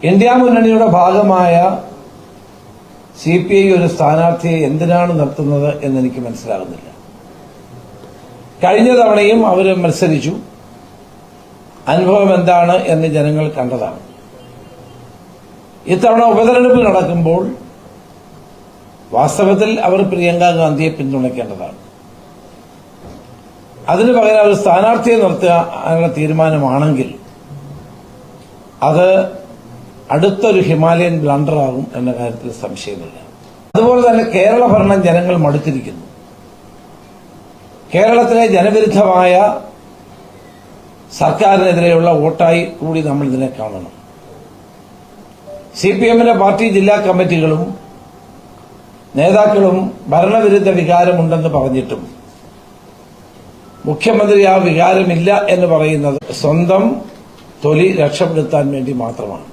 India മുന്നണിയുടെ ഭാഗമായ CPI ഒരു സ്ഥാനാർത്ഥിയെ എന്തിനാണ് നിർത്തുന്നത് എന്നെനിക്ക് മനസ്സിലാകുന്നില്ല. കഴിഞ്ഞ തവണയും അവർ മത്സരിച്ചു. അനുഭവം എന്താണ് എന്ന് ജനങ്ങൾ കണ്ടതാണ്. ഇത്തവണ ഉപതെരഞ്ഞെടുപ്പ് നടക്കുമ്പോൾ വാസ്തവത്തിൽ അവർ പ്രിയങ്ക ഗാന്ധിയെ പിന്തുണയ്ക്കേണ്ടതാണ്. അതിനു പകരം അവർ സ്ഥാനാർത്ഥിയെ നിർത്തുക തീരുമാനമാണെങ്കിൽ അത് അടുത്തൊരു ഹിമാലയൻ ബ്ലണ്ടറാകും എന്ന കാര്യത്തിൽ സംശയമില്ല. അതുപോലെ തന്നെ കേരള ഭരണം ജനങ്ങൾ മടുത്തിരിക്കുന്നു. കേരളത്തിലെ ജനവിരുദ്ധമായ സർക്കാരിനെതിരെയുള്ള വോട്ടായി കൂടി നമ്മൾ ഇതിനെ കാണണം. സിപിഎമ്മിന്റെ പാർട്ടി ജില്ലാ കമ്മിറ്റികളും നേതാക്കളും ഭരണവിരുദ്ധ വികാരമുണ്ടെന്ന് പറഞ്ഞിട്ടും മുഖ്യമന്ത്രി ആ വികാരമില്ല എന്ന് പറയുന്നത് സ്വന്തം തൊലി രക്ഷപ്പെടുത്താൻ വേണ്ടി മാത്രമാണ്.